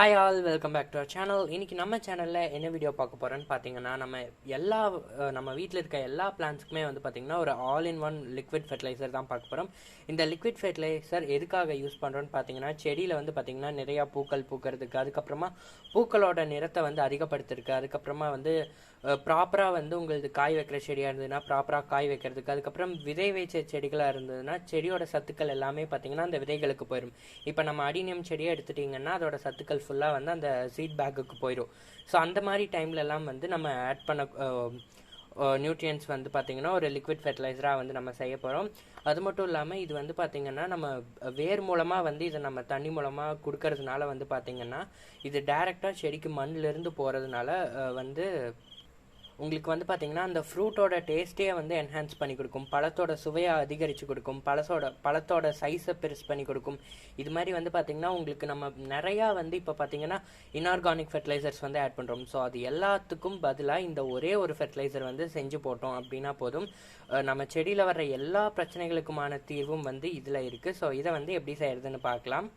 Hi all, welcome back to our channel. இன்றைக்கி நம்ம சேனலில் என்ன வீடியோ பார்க்க போகிறோன்னு பார்த்தீங்கன்னா, நம்ம வீட்டில் இருக்க எல்லா பிளான்ட்ஸ்க்குமே வந்து பார்த்திங்கன்னா ஒரு all in one liquid fertilizer தான் பார்க்க போகிறோம். இந்த லிக்விட் ஃபெர்டிலைசர் எதுக்காக யூஸ் பண்ணுறோன்னு பார்த்தீங்கன்னா, செடியில் வந்து பார்த்திங்கன்னா நிறையா பூக்கள் பூக்கிறதுக்கு, அதுக்கப்புறமா பூக்களோட நிறத்தை வந்து அதிகப்படுத்துறதுக்கு, அதுக்கப்புறமா வந்து ப்ராப்பராக வந்து உங்களுக்கு காய் வைக்கிற செடியாக இருந்ததுன்னா ப்ராப்பராக காய் வைக்கிறதுக்கு, அதுக்கப்புறம் விதை வைச்ச செடிகளாக இருந்ததுன்னா செடியோட சத்துக்கள் எல்லாமே பார்த்திங்கன்னா அந்த விதைகளுக்கு போயிடும். இப்போ நம்ம அடினியம் செடியை எடுத்துட்டிங்கன்னா அதோட சத்துக்கள் ஃபுல்லாக வந்து அந்த சீட் பேக்குக்கு போயிடும். ஸோ அந்த மாதிரி டைம்லலாம் வந்து நம்ம ஆட் பண்ண நியூட்ரியன்ஸ் வந்து பார்த்திங்கன்னா ஒரு லிக்விட் ஃபெர்டிலைசராக வந்து நம்ம செய்ய போகிறோம். அது மட்டும் இல்லாமல் இது வந்து பார்த்திங்கன்னா நம்ம வேர் மூலமாக வந்து இதை நம்ம தண்ணி மூலமாக கொடுக்கறதுனால வந்து பார்த்திங்கன்னா இது டைரெக்டாக செடிக்கு மண்ணிலேருந்து போகிறதுனால வந்து உங்களுக்கு வந்து பார்த்திங்கன்னா அந்த ஃப்ரூட்டோட டேஸ்ட்டே வந்து என்ஹான்ஸ் பண்ணி கொடுக்கும், பழத்தோட சுவையை அதிகரித்து கொடுக்கும், பழத்தோட சைஸை பெருசு பண்ணி கொடுக்கும். இது மாதிரி வந்து பார்த்திங்கன்னா உங்களுக்கு நம்ம நிறையா வந்து இப்போ பார்த்திங்கன்னா இன்ஆர்கானிக் ஃபெர்டிலைசர்ஸ் வந்து ஆட் பண்ணுறோம். ஸோ அது எல்லாத்துக்கும் பதிலாக இந்த ஒரே ஒரு ஃபெர்டிலைசர் வந்து செஞ்சு போட்டோம் அப்படின்னா போதும், நம்ம செடியில் வர்ற எல்லா பிரச்சனைகளுக்குமான தீர்வும் வந்து இதில் இருக்குது. ஸோ இதை வந்து எப்படி செய்கிறதுன்னு பார்க்கலாம்.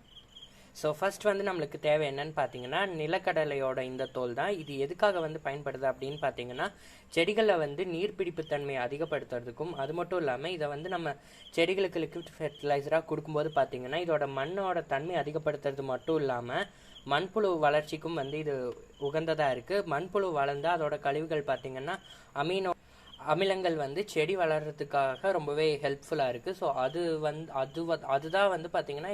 ஸோ ஃபஸ்ட் வந்து நம்மளுக்கு தேவை என்னன்னு பார்த்தீங்கன்னா நிலக்கடலையோட இந்த தோல் தான். இது எதுக்காக வந்து பயன்படுது அப்படின்னு பார்த்தீங்கன்னா செடிகளில் வந்து நீர்பிடிப்பு தன்மையை அதிகப்படுத்துறதுக்கும், அது மட்டும் இல்லாமல் இதை வந்து நம்ம செடிகளுக்கு லிக்விட் ஃபெர்டிலைசராக கொடுக்கும்போது பார்த்தீங்கன்னா இதோட மண்ணோட தன்மை அதிகப்படுத்துறது மட்டும் இல்லாமல் மண்புழு வளர்ச்சிக்கும் வந்து இது உகந்ததாக இருக்குது. மண்புழு வளர்ந்தால் அதோட கழிவுகள் பார்த்திங்கன்னா அமிலங்கள் வந்து செடி வளர்கிறதுக்காக ரொம்பவே ஹெல்ப்ஃபுல்லாக இருக்குது. ஸோ அதுதான் வந்து பார்த்திங்கன்னா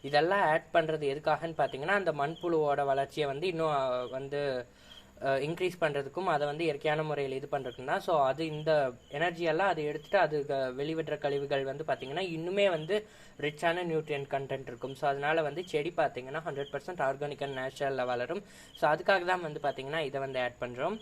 இதெல்லாம் ஆட் பண்ணுறது எதுக்காகன்னு பார்த்தீங்கன்னா அந்த மண்புழுவோட வளர்ச்சியை வந்து இன்னும் வந்து இன்க்ரீஸ் பண்ணுறதுக்கும், அதை வந்து இயற்கையான முறையில் இது பண்ணுறதுக்குன்னா. ஸோ அது இந்த எனர்ஜியெல்லாம் அதை எடுத்துகிட்டு அது வெளிவிடுற கழிவுகள் வந்து பார்த்திங்கன்னா இன்னுமே வந்து ரிச்சான நியூட்ரியன் கண்டென்ட் இருக்கும். ஸோ அதனால் வந்து செடி பார்த்திங்கன்னா 100% ஆர்கானிக் அண்ட் நேச்சுரலில் வளரும். ஸோ அதுக்காக தான் வந்து பார்த்திங்கன்னா இதை வந்து ஆட் பண்ணுறோம்.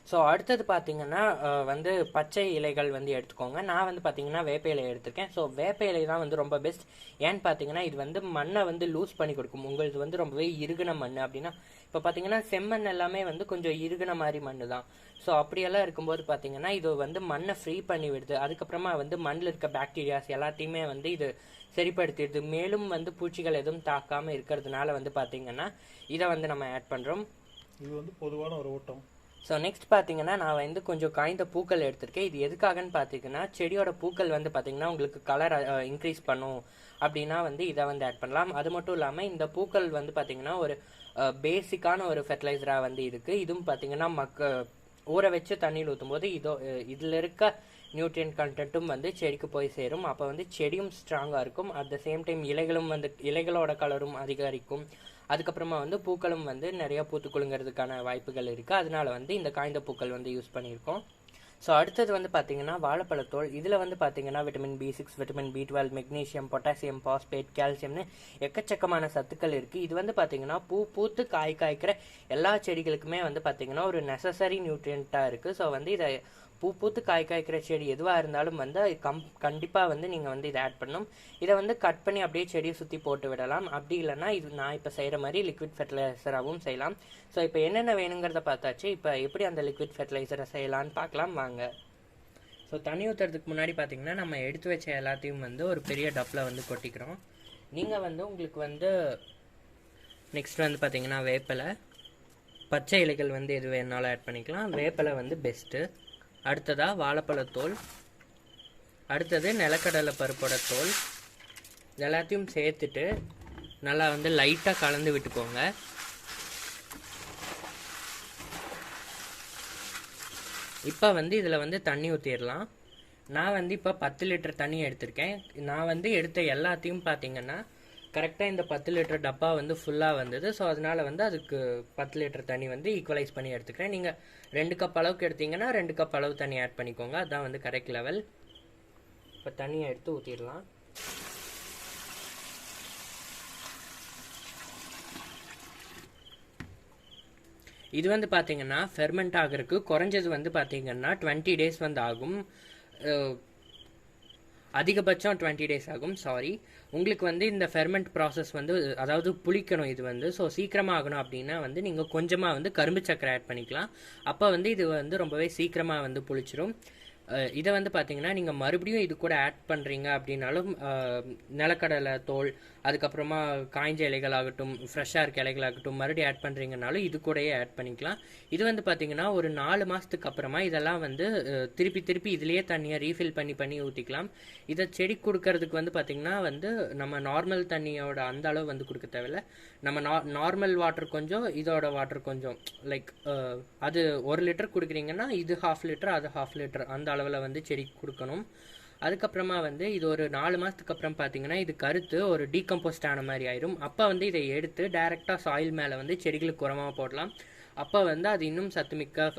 ஸோ அடுத்தது பார்த்திங்கன்னா வந்து பச்சை இலைகள் வந்து எடுத்துக்கோங்க. நான் வந்து பார்த்திங்கன்னா வேப்ப இலை எடுத்திருக்கேன். ஸோ வேப்ப இலை தான் வந்து ரொம்ப பெஸ்ட். ஏன்னு பார்த்தீங்கன்னா இது வந்து மண்ணை வந்து லூஸ் பண்ணி கொடுக்கும். உங்களுக்கு வந்து ரொம்பவே இறுகின மண் அப்படின்னா இப்போ பார்த்தீங்கன்னா செம்மண் எல்லாமே வந்து கொஞ்சம் இறுகின மாதிரி மண் தான். ஸோ அப்படியெல்லாம் இருக்கும்போது பார்த்தீங்கன்னா இது வந்து மண்ணை ஃப்ரீ பண்ணி விடுது. அதுக்கப்புறமா வந்து மண்ணில் இருக்க பாக்டீரியாஸ் எல்லாத்தையுமே வந்து இது சரிப்படுத்திடுது. மேலும் வந்து பூச்சிகள் எதுவும் தாக்காமல் இருக்கிறதுனால வந்து பார்த்திங்கன்னா இதை வந்து நம்ம ஆட் பண்ணுறோம். இது வந்து பொதுவான ஒரு ஓட்டம். ஸோ நெக்ஸ்ட் பார்த்தீங்கன்னா நான் வந்து கொஞ்சம் காய்ந்த பூக்கள் எடுத்திருக்கேன். இது எதுக்காகன்னு பார்த்தீங்கன்னா செடியோட பூக்கள் வந்து பார்த்தீங்கன்னா உங்களுக்கு கலர் இன்க்ரீஸ் பண்ணும் அப்படின்னா வந்து இதை வந்து ஆட் பண்ணலாம். அது மட்டும் இல்லாமல் இந்த பூக்கள் வந்து பார்த்தீங்கன்னா ஒரு பேசிக்கான ஒரு ஃபெர்டிலைசராக வந்து இருக்குது. இதுவும் பார்த்தீங்கன்னா ஊற வச்சு தண்ணியில் ஊற்றும் போது இதில் இருக்க நியூட்ரியன் கண்டென்ட்டும் வந்து செடிக்கு போய் சேரும். அப்போ வந்து செடியும் ஸ்ட்ராங்காக இருக்கும். அட் த சேம் டைம் இலைகளோட கலரும் அதிகரிக்கும். அதுக்கப்புறமா வந்து பூக்களும் வந்து நிறையா பூத்து குலுங்கிறதுக்கான வாய்ப்புகள் இருக்குது. அதனால வந்து இந்த காய்ந்த பூக்கள் வந்து யூஸ் பண்ணியிருக்கோம். ஸோ அடுத்தது வந்து பார்த்திங்கன்னா வாழைப்பழத்தோல். இதில் வந்து பார்த்திங்கன்னா vitamin B6, vitamin B12, magnesium, potassium, phosphate, கால்சியம்னு எக்கச்சக்கமான சத்துக்கள் இருக்குது. இது வந்து பார்த்திங்கன்னா பூத்து காய்க்கிற எல்லா செடிகளுக்குமே வந்து பார்த்திங்கன்னா ஒரு நெசசரி நியூட்ரியண்ட்டாக இருக்குது. ஸோ வந்து இதை பூத்து காய்க்கிற செடி எதுவாக இருந்தாலும் வந்து கண்டிப்பாக வந்து நீங்கள் வந்து இதை ஆட் பண்ணணும். இதை வந்து கட் பண்ணி அப்படியே செடியை சுற்றி போட்டு விடலாம். அப்படி இல்லைன்னா இது நான் இப்போ செய்கிற மாதிரி லிக்விட் ஃபெர்டிலைசராகவும் செய்யலாம். ஸோ இப்போ என்னென்ன வேணுங்கிறத பார்த்தாச்சு. இப்போ எப்படி அந்த லிக்விட் ஃபெர்டிலைசரை செய்யலான்னு பார்க்கலாம் வாங்க. ஸோ தண்ணி ஊற்றுறதுக்கு முன்னாடி பார்த்திங்கன்னா நம்ம எடுத்து வச்ச எல்லாத்தையும் வந்து ஒரு பெரிய டப்பில் வந்து கொட்டிக்கிறோம். நீங்கள் வந்து உங்களுக்கு வந்து நெக்ஸ்ட் வந்து பார்த்திங்கன்னா வேப்பிலை, பச்சை இலைகள் வந்து எது வேணாலும் ஆட் பண்ணிக்கலாம். வேப்பிலை வந்து பெஸ்ட்டு. அடுத்ததாக வாழைப்பழத்தோல், அடுத்தது நிலக்கடலை பருப்போட தோல். எல்லாத்தையும் சேர்த்துட்டு நல்லா வந்து லைட்டாக கலந்து விட்டுக்கோங்க. இப்போ வந்து இதில் வந்து தண்ணி ஊற்றிடலாம். நான் வந்து இப்போ 10 லிட்டர் தண்ணி எடுத்திருக்கேன். நான் வந்து எடுத்த எல்லாத்தையும் பார்த்திங்கன்னா கரெக்டாக இந்த 10 லிட்டர் டப்பா வந்து ஃபுல்லாக வந்தது. ஸோ அதனால் வந்து அதுக்கு 10 லிட்டர் தண்ணி வந்து ஈக்குவலைஸ் பண்ணி எடுத்துக்கிறேன். நீங்கள் 2 கப் அளவுக்கு எடுத்தீங்கன்னா 2 கப் அளவு தண்ணி ஆட் பண்ணிக்கோங்க. அதுதான் வந்து கரெக்ட் லெவல். இப்போ தண்ணியை எடுத்து ஊற்றிடலாம். இது வந்து பார்த்திங்கன்னா ஃபெர்மெண்ட் ஆகிறதுக்கு குறைஞ்சது வந்து பார்த்திங்கன்னா 20 டேஸ் வந்து ஆகும். அதிகபட்சம் 20 டேஸ் ஆகும். உங்களுக்கு வந்து இந்த ஃபெர்மெண்ட் ப்ராசஸ் வந்து அதாவது புளிக்கணும் இது வந்து. ஸோ சீக்கிரமாக ஆகணும் அப்படின்னா வந்து நீங்கள் கொஞ்சமாக வந்து கரும்பு சக்கரை ஆட் பண்ணிக்கலாம். அப்போ வந்து இது வந்து ரொம்பவே சீக்கிரமாக வந்து புளிச்சிடும். இதை வந்து பார்த்தீங்கன்னா நீங்கள் மறுபடியும் இது கூட ஆட் பண்ணுறீங்க அப்படின்னாலும் நிலக்கடலை தோல், அதுக்கப்புறமா காய்ஞ்ச இலைகள் ஆகட்டும், ஃப்ரெஷ்ஷாக இருக்க இலைகள் ஆகட்டும் மறுபடியும் ஆட் பண்ணுறீங்கனாலும் இது கூடயே ஆட் பண்ணிக்கலாம். இது வந்து பார்த்தீங்கன்னா ஒரு 4 மாதத்துக்கு அப்புறமா இதெல்லாம் வந்து திருப்பி திருப்பி இதுலேயே தண்ணியை ரீஃபில் பண்ணி பண்ணி ஊற்றிக்கலாம். இதை செடி கொடுக்கறதுக்கு வந்து பார்த்தீங்கன்னா வந்து நம்ம நார்மல் தண்ணியோட அந்த அளவு வந்து கொடுக்க தேவையில்ல. நம்ம நார்மல் வாட்டர் கொஞ்சம், இதோட வாட்டர் கொஞ்சம், லைக் அது 1 லிட்டர் கொடுக்குறீங்கன்னா இது 1/2 லிட்டர், அது 1/2 லிட்டர் அந்த அளவில் வந்து செடிக்கு கொடுக்கணும். அதுக்கப்புறமா வந்து இது ஒரு 4 மாதத்துக்கு அப்புறம் பார்த்தீங்கன்னா இது கருத்து ஒரு டீகம்போஸ்ட் ஆன மாதிரி ஆயிரும். அப்போ வந்து இதை எடுத்து டைரெக்டாக சாயில் மேலே வந்து செடிகளுக்கு உரமாக போடலாம். அப்போ வந்து அது இன்னும் சத்துமிக்க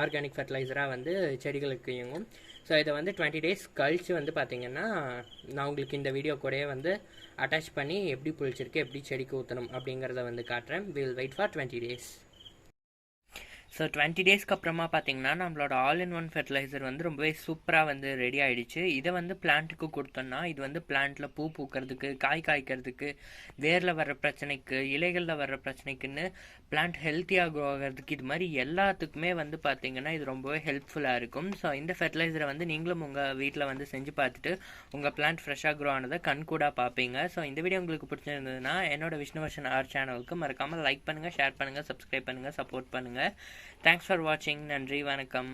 ஆர்கானிக் ஃபர்டிலைசராக வந்து செடிகளுக்கு இயங்கும். ஸோ இதை வந்து 20 டேஸ் கழித்து வந்து பார்த்தீங்கன்னா நான் உங்களுக்கு இந்த வீடியோ கூடயே வந்து அட்டாச் பண்ணி எப்படி புளிச்சிருக்கு, எப்படி செடிக்கு ஊற்றணும் அப்படிங்கிறத வந்து காட்டுறேன். Will wait for 20 days. So 20 டேஸ்க்கு அப்புறமா பார்த்தீங்கன்னா நம்மளோட ஆல் இன் ஒன் ஃபெர்டிலைசர் வந்து ரொம்பவே சூப்பராக வந்து ரெடி ஆகிடுச்சு. இதை வந்து பிளான்ட்டுக்கு கொடுத்தோன்னா இது வந்து பிளான்ட்டில் பூ பூக்கிறதுக்கு, காய் காய்க்கிறதுக்கு, வேரில் வர்ற பிரச்சனைக்கு, இலைகளில் வர்ற பிரச்சனைக்குன்னு பிளான்ட் ஹெல்த்தியாக க்ரோ ஆகிறதுக்கு, இது மாதிரி எல்லாத்துக்குமே வந்து பார்த்தீங்கன்னா இது ரொம்பவே ஹெல்ப்ஃபுல்லாக இருக்கும். ஸோ இந்த ஃபெர்டிலைசரை வந்து நீங்களும் உங்கள் வீட்டில் வந்து செஞ்சு பார்த்துட்டு உங்கள் பிளான்ட் ஃப்ரெஷ்ஷாக க்ரோ ஆனதை கண்கூடாக பார்ப்பீங்க. ஸோ இந்த வீடியோ உங்களுக்கு பிடிச்சிருந்ததுன்னா என்னோட விஷ்ணு வர்ஷன் ஆர் சேனலுக்கு மறக்காமல் லைக் பண்ணுங்கள், ஷேர் பண்ணுங்கள், சப்ஸ்கிரைப் பண்ணுங்கள், சப்போர்ட் பண்ணுங்கள். தேங்க்ஸ் ஃபார் வாட்சிங். நன்றி, வணக்கம்.